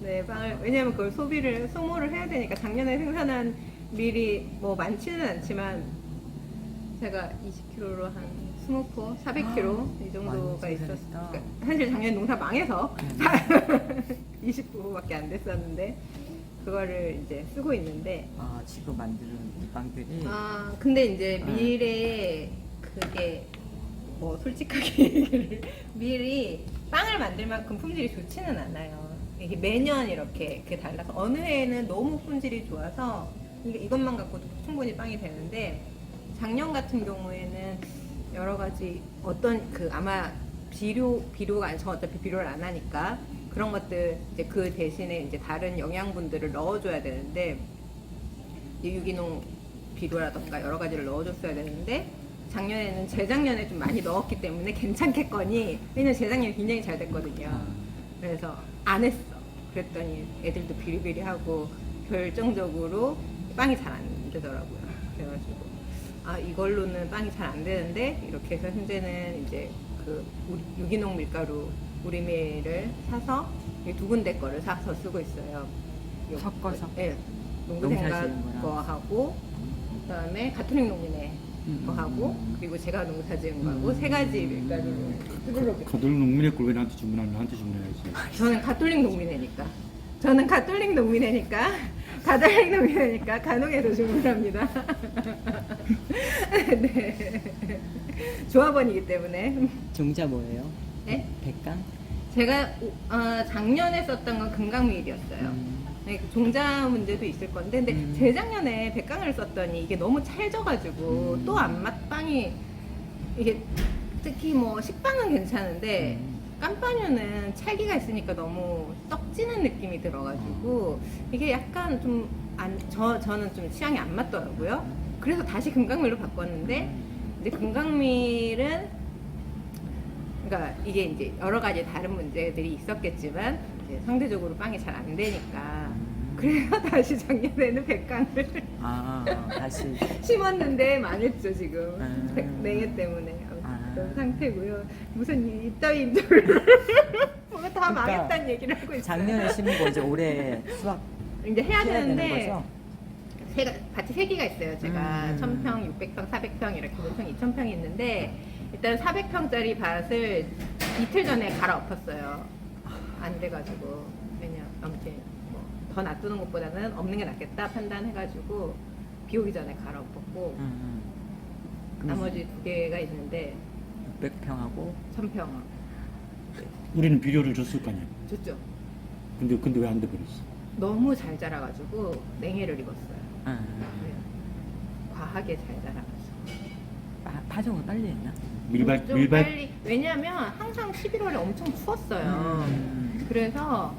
네, 빵을 왜냐면 그걸 소모를 해야 되니까 작년에 생산한 밀이 뭐 많지는 않지만 제가 20kg로 한 20포, 400kg 이 정도가 많이 있었어요. 생산했다. 그러니까 사실 작년 농사 망해서 20포밖에 안 됐었는데 그거를 이제 쓰고 있는데 아, 지금 만드는 이 빵들이 근데 이제 밀에 그게 뭐 솔직하게 얘기를 밀이 빵을 만들 만큼 품질이 좋지는 않아요. 이게 매년 이렇게 달라서 어느 해에는 너무 품질이 좋아서 이것만 갖고도 충분히 빵이 되는데 작년 같은 경우에는 여러 가지 어떤 아마 비료가 아니 저 어차피 비료를 안 하니까 그런 것들 이제 그 대신에 이제 다른 영양분들을 넣어줘야 되는데 이제 유기농 비료라던가 여러 가지를 넣어줬어야 되는데 작년에는 재작년에 좀 많이 넣었기 때문에 괜찮겠거니 왜냐면 재작년에 굉장히 잘 됐거든요. 그래서 안 했어. 그랬더니 애들도 비리비리하고 결정적으로 빵이 잘 안 되더라고요. 그래가지고 이걸로는 빵이 잘 안 되는데 이렇게 해서 현재는 이제 유기농 밀가루 우리밀을 사서 두 군데 거를 사서 쓰고 있어요. 섞어서? 네. 농사 지은 농구생각 거랑. 거 하고 그다음에 가톨릭 농민회 거 하고 그리고 제가 농사 지은 거 하고 세 가지 밀가루를 뚜루룩. 가톨릭 농민의 걸 왜 나한테 주문하면 나한테 주문해야지. 저는 가톨릭 농민회니까. 저는 가톨릭 농민회니까. 가톨릭 농민회니까 간혹에서 주문합니다. 네. 조합원이기 때문에. 종자 뭐예요? 네? 백강? 제가 작년에 썼던 건 금강밀이었어요. 네, 종자 문제도 있을 건데, 근데 재작년에 백강을 썼더니 이게 너무 찰져가지고 또 안 빵이 이게 특히 뭐 식빵은 괜찮은데 깜빠뉴는 찰기가 있으니까 너무 떡지는 느낌이 들어가지고 이게 약간 좀 저는 좀 취향이 안 맞더라고요. 그래서 다시 금강밀로 바꿨는데 이제 금강밀은 그러니까 이게 이제 여러 가지 다른 문제들이 있었겠지만 이제 상대적으로 빵이 잘 안 되니까 그래서 다시 작년에는 백강을 다시 심었는데 망했죠 지금 냉해 때문에 그런 상태고요. 무슨 이따위 줄 뭔가 다 그러니까 망했다는 얘기를 하고 있어요. 작년에 심은 거 이제 올해 수확 이제 해야 되는 되는데 거죠? 밭이 세 개가 있어요. 제가 1000평, 600평, 400평 이렇게 보통 2000평이 있는데 일단 400평짜리 밭을 이틀 전에 갈아엎었어요. 안 돼가지고 왜냐 아무튼 뭐 더 놔두는 것보다는 없는 게 낫겠다 판단해가지고 비 오기 전에 갈아엎었고 나머지 두 개가 있는데 600평하고 1000평 우리는 비료를 줬을 거 아니야. 좋죠. 근데 왜 안 돼 버렸어? 너무 잘 자라가지고 냉해를 입었어요. 네. 과하게 잘 자라가지고. 파종을 빨리 했나? 좀 빨리 왜냐면 항상 11월에 엄청 추웠어요. 그래서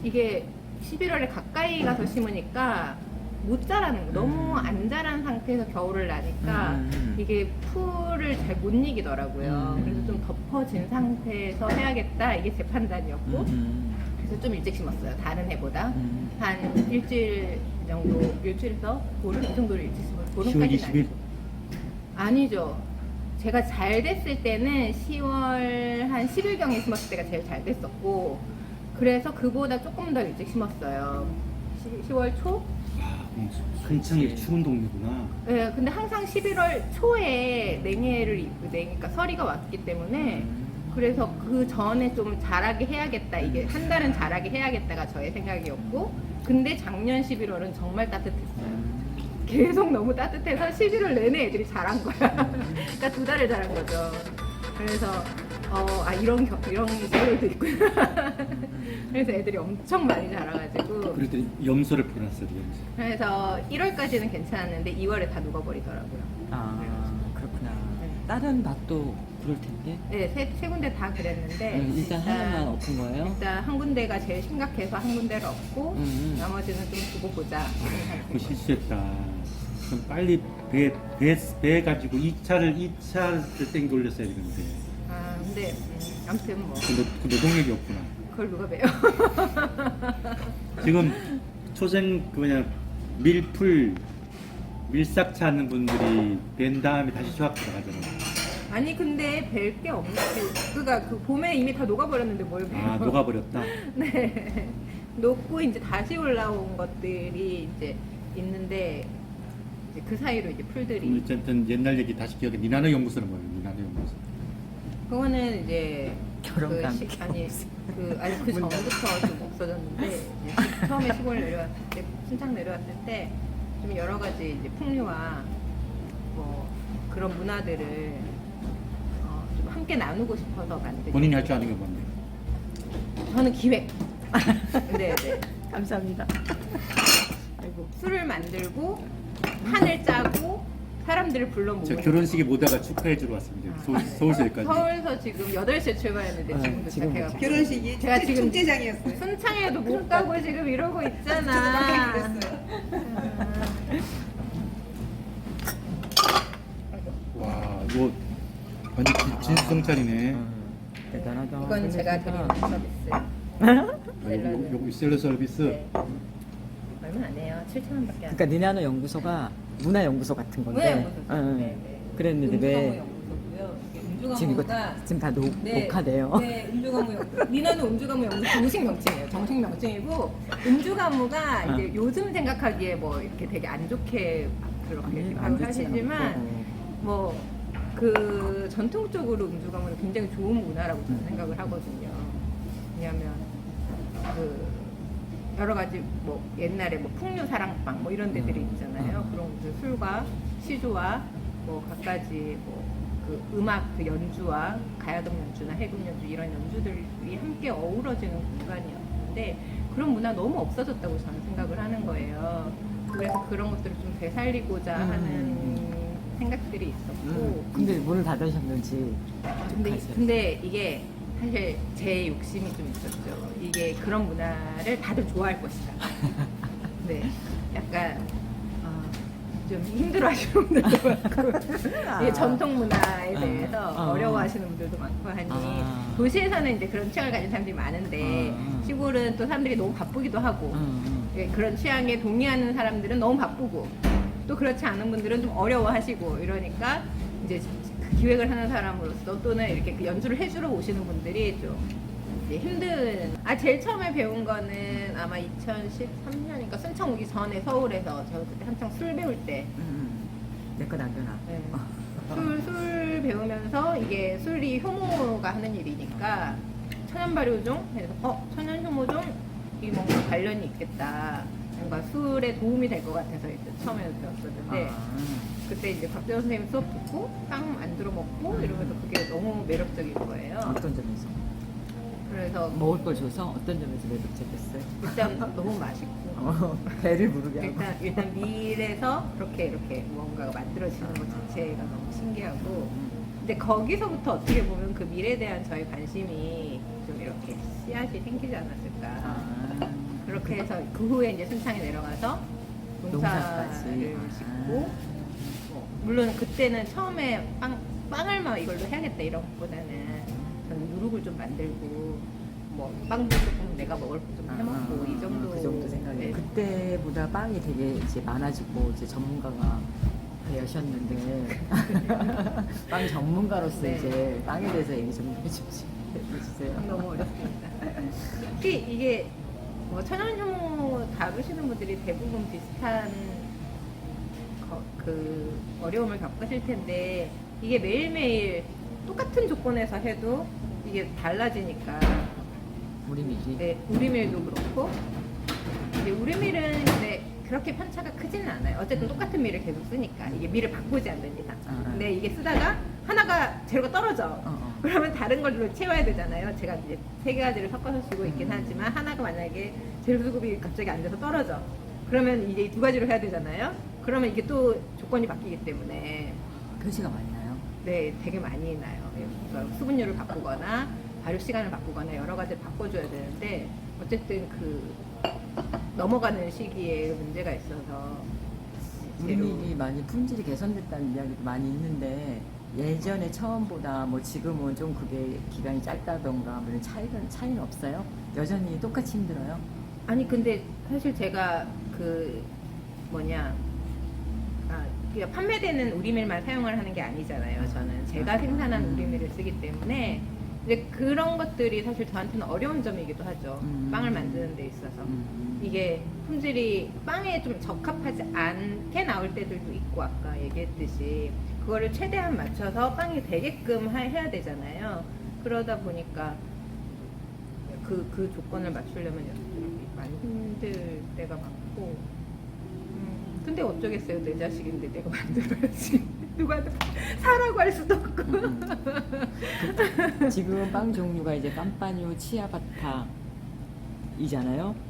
이게 11월에 가까이 가서 심으니까 못 자라는 거 너무 안 자란 상태에서 겨울을 나니까 이게 풀을 잘 못 이기더라고요. 그래서 좀 덮어진 상태에서 해야겠다 이게 제 판단이었고 그래서 좀 일찍 심었어요. 다른 해보다 한 일주일 정도 일주일에서 보름 이 정도를 일찍 심어요. 10월 보름까지는 20일? 아니죠. 제가 잘 됐을 때는 10월 한 10일경에 심었을 때가 제일 잘 됐었고 그래서 그보다 조금 더 일찍 심었어요. 10월 초? 한창 추운 동네구나. 네, 근데 항상 11월 초에 그러니까 서리가 왔기 때문에 그래서 그 전에 좀 자라게 해야겠다. 이게 한 달은 자라게 해야겠다가 저의 생각이었고 근데 작년 11월은 정말 따뜻했어요. 계속 너무 따뜻해서 11월 내내 애들이 자란 거야. 그러니까 두 달을 자란 거죠. 그래서 이런 11월도 있구나. 그래서 애들이 엄청 많이 자라가지고 그랬더니 염소를 풀어놨어요, 염소. 그래서 1월까지는 괜찮았는데 2월에 다 녹아버리더라고요. 그렇구나. 네. 다른 밭도 그럴 텐데. 네, 세 군데 다 그랬는데 일단 하나만 엎은 거예요? 일단 한 군데가 제일 심각해서 한 군데를 엎고 나머지는 좀 두고 보자. 그거 실수했다. 그럼 빨리 배 가지고 2차를 땡겨 올렸어야 되는데. 근데 아무튼 뭐 그 노동력이 없구나. 그걸 누가 배워? 지금 밀싹차 하는 분들이 벤 다음에 다시 수확 들어가잖아요. 아니 근데 뵐 게 없는데 그러니까 그 봄에 이미 다 녹아버렸는데 뭘 배워? 녹아버렸다. 네. 녹고 이제 다시 올라온 것들이 이제 있는데 이제 그 사이로 이제 풀들이 어쨌든 옛날 얘기 다시 기억해. 니나노 연구소는 뭐예요? 니나노 연구소. 그거는 이제 결혼과 그 아니 그 전부터 좀 없어졌는데 이제 처음에 시골 내려왔을 때 순창 내려왔을 때 좀 여러 가지 이제 풍류와 뭐 그런 문화들을 좀 함께 나누고 싶어서 만든. 본인이 할 줄 아는 게 뭔데? 저는 기획. 네, 네. 감사합니다. 술을 만들고 판을 짜고 사람들을 불러 모으는. 저 결혼식에 모다가 축하해 주러 왔습니다. 서울서 여기까지. 서울서 지금 8시에 출발했는데 네, 지금 지금 도착해가지고 결혼식이 제가 지금 축제장이었어요. 순창에도 못 가고 지금 이러고 있잖아. 와, 이거 완전 진수성찬이네. 대단하다. 이건 제가 드리는 서비스. 요거 셀러 서비스. 네. 얼마 안 해요. 7,000원밖에 안 그러니까 니나노 연구소가 문화 연구소 같은 건데. 문화연구소죠. 응, 네, 네. 그랬는데 왜 연구소고요. 지금 이거 음주가무가 지금 다 녹화돼요. 네, 음주가무 연구. 니나는 음주가무 연구 정식 명칭이에요. 정식 명칭이고 음주가무가 이제 요즘 생각하기에 뭐 이렇게 되게 안 좋게 그렇게 생각을 하시지만 뭐 그 전통적으로 음주가무는 굉장히 좋은 문화라고 저는 생각을 하거든요. 왜냐하면 그 여러 가지 뭐 옛날에 뭐 풍류 사랑방 뭐 이런 데들이 있잖아요. 그런 그 술과 시조와 뭐 갖가지 뭐 그 음악 그 연주와 가야금 연주나 해금 연주 이런 연주들이 함께 어우러지는 공간이었는데 그런 문화 너무 없어졌다고 저는 생각을 하는 거예요. 그래서 그런 것들을 좀 되살리고자 하는 생각들이 있었고. 근데 문을 닫으셨는지. 근데 이게 사실 제 욕심이 좀 있었죠. 이게 그런 문화를 다들 좋아할 것이다. 네, 약간 좀 힘들어하시는 분들도 많고, 이게 전통 문화에 대해서 어려워하시는 분들도 많고 하니 도시에서는 이제 그런 취향을 가진 사람들이 많은데 시골은 또 사람들이 너무 바쁘기도 하고 예, 그런 취향에 동의하는 사람들은 너무 바쁘고 또 그렇지 않은 분들은 좀 어려워하시고 이러니까 이제 그 기획을 하는 사람으로서 또는 이렇게 그 연주를 해주러 오시는 분들이 좀 이제 힘든. 제일 처음에 배운 거는 아마 2013년이니까 순창 오기 전에 서울에서 제가 그때 한창 술 배울 때 내 거 남겨놔. 네. 술 배우면서 이게 술이 효모가 하는 일이니까 천연발효종 해서 천연효모종 이 뭔가 관련이 있겠다. 뭔가 술에 도움이 될 것 같아서 이제 처음에 배웠었는데 그때 이제 박재원 선생님 수업 듣고 빵 만들어 먹고 이러면서 그게 너무 매력적인 거예요. 어떤 점에서? 그래서 먹을 걸 줘서 어떤 점에서 매력적이었어요? 일단 너무 맛있고 배를 부르게 하고. 일단 밀에서 이렇게 뭔가가 만들어지는 것 자체가 너무 신기하고 근데 거기서부터 어떻게 보면 그 밀에 대한 저의 관심이 좀 이렇게 씨앗이 생기지 않았을까. 그렇게 해서 그 후에 이제 순창에 내려가서 농사까지. 농사를 짓고 물론 그때는 처음에 빵을 막 이걸로 해야겠다 이런 것보다는 저는 누룩을 좀 만들고 뭐 빵도 조금 내가 먹을 거 좀 해먹고 이 정도. 그 정도 생각이. 네. 그때보다 빵이 되게 이제 많아지고 이제 전문가가 되셨는데 빵 전문가로서 네. 이제 빵에 대해서 얘기 좀 해주세요. 너무 어렵습니다. 특히 이게 뭐 천연효모 다루시는 분들이 대부분 비슷한 그 어려움을 겪으실 텐데 이게 매일매일 똑같은 조건에서 해도 이게 달라지니까. 우리 미리. 네, 우리밀도 그렇고 이제 우리밀은 근데 그렇게 편차가 크지는 않아요. 어쨌든 똑같은 밀을 계속 쓰니까 이게 밀을 바꾸지 않는 이상. 근데 이게 쓰다가 하나가 재료가 떨어져. 그러면 다른 걸로 채워야 되잖아요. 제가 이제 3가지를 섞어서 쓰고 있긴 하지만 하나가 만약에 재료 수급이 갑자기 안 돼서 떨어져. 그러면 이제 2가지로 해야 되잖아요. 그러면 이게 또 조건이 바뀌기 때문에 표시가 많이 나요. 네, 되게 많이 나요. 그러니까 수분율을 바꾸거나 발효 시간을 바꾸거나 여러 가지를 바꿔줘야 되는데 어쨌든 그 넘어가는 시기에 문제가 있어서 우리 밀이 많이 품질이 개선됐다는 이야기도 많이 있는데 예전에 처음보다 뭐 지금은 좀 그게 기간이 짧다던가 뭐 차이는 없어요? 여전히 똑같이 힘들어요? 아니 근데 사실 제가 그 뭐냐 그러니까 판매되는 우리밀만 사용을 하는 게 아니잖아요. 저는 제가 생산한 우리밀을 쓰기 때문에 이제 그런 것들이 사실 저한테는 어려운 점이기도 하죠. 빵을 만드는 데 있어서. 이게 품질이 빵에 좀 적합하지 않게 나올 때들도 있고, 아까 얘기했듯이 그거를 최대한 맞춰서 빵이 되게끔 해야 되잖아요. 그러다 보니까 그 조건을 맞추려면 많이 힘들 때가 많고, 근데 어쩌겠어요. 내 자식인데 내가 만들어야지. 누구한테 사라고 할 수도 없고. 지금 빵 종류가 이제 깜빠뉴, 치아바타이잖아요.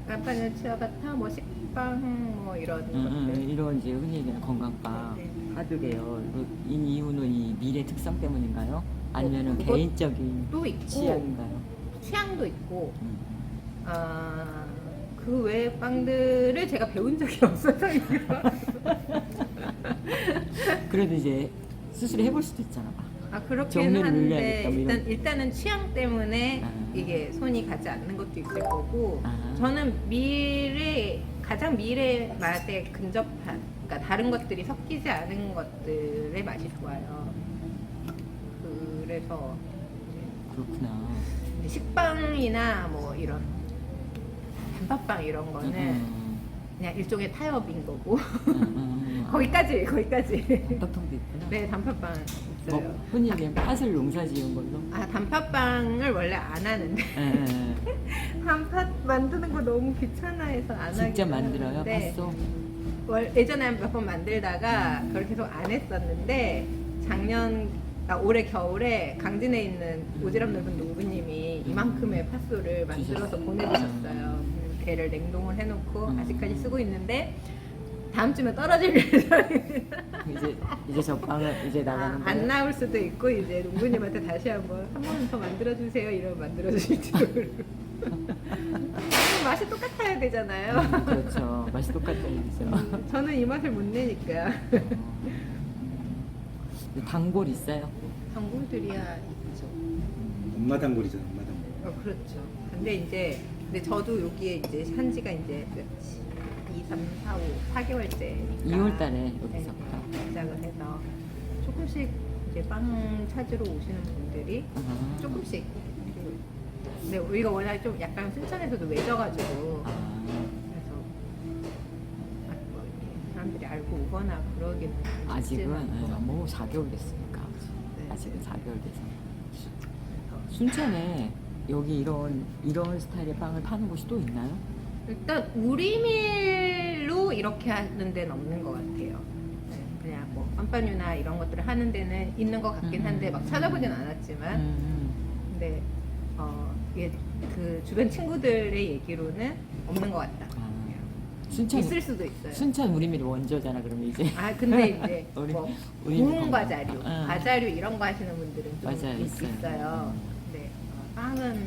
깜빠뉴, 치아바타, 뭐 식빵, 뭐 이런 것들. 이런 이제 흔히 얘기하는 건강빵 네. 하드게요. 이 이유는 이 밀의 특성 때문인가요? 아니면은 그것- 개인적인 또 있고, 취향인가요? 취향도 있고, 그 외 빵들을 제가 배운 적이 없어서 이거. 그래도 이제 스스로 해볼 수도 있잖아. 그렇긴 종류를 한데 늘려야겠다, 뭐 이런. 일단은 취향 때문에 아. 이게 손이 가지 않는 것도 있을 거고, 아. 저는 가장 밀의 맛에 근접한, 그러니까 다른 것들이 섞이지 않은 것들의 맛이 좋아요. 그래서 그렇구나. 이제 식빵이나 뭐 이런 단팥빵 이런 거는 그냥 일종의 타협인 거고. 거기까지. 단팥빵도 있구나. 네, 단팥빵 있어요. 뭐 흔히 얘기하면 팥을 농사 지은 걸로. 단팥빵을 원래 안 하는데 단팥 만드는 거 너무 귀찮아해서 안 하기. 직접 만들어요? 팥소? 예전에 몇 번 만들다가 그걸 계속 안 했었는데 올해 겨울에 강진에 있는 오지랖 넓은 농부님이 이만큼의 팥소를 만들어서 주셨어요. 보내주셨어요. 걔를 냉동을 해놓고 아직까지 쓰고 있는데 다음 주면 떨어질 예정입니다. 이제 저 빵을 이제 나가는 거예요? 안 나올 수도 있고, 이제 농부님한테 다시 한 번 더 만들어주세요 이러면 만들어주실지도 모르고. 맛이 똑같아야 되잖아요. 그렇죠. 맛이 똑같다는 얘기죠. 저는 이 맛을 못 내니까. 단골 있어요? 단골들이야 있죠. 엄마 단골이잖아, 엄마 단골. 그렇죠. 근데 저도 여기에 이제 한 지가 이제 며칠, 2, 3, 4, 5, 4개월째니까. 2월 달에 여기서부터. 시작을 해서 조금씩 이제 빵 찾으러 오시는 분들이 아. 조금씩. 근데 우리가 워낙 좀 약간 순천에서도 외져가지고, 그래서 뭐 이렇게 사람들이 알고 오거나 그러기는 아직은 쉽지는 않은 것 같아요. 뭐 4개월 됐으니까. 네. 아직은 4개월 돼서. 순천에 여기 이런 스타일의 빵을 파는 곳이 또 있나요? 일단 우리밀로 이렇게 하는 데는 없는 것 같아요. 네, 그냥 뭐 깜빠뉴나 이런 것들을 하는 데는 있는 것 같긴 한데 막 찾아보진 않았지만, 근데 이게 그 주변 친구들의 얘기로는 없는 것 같다. 순천 있을 수도 있어요. 순천 우리밀 원조잖아. 그러면 이제 근데 이제 우리- 뭐 우리 구운 건강. 과자류, 아. 과자류 이런 거 하시는 분들은 좀 맞아요, 있어요. 있어요. 근데 빵은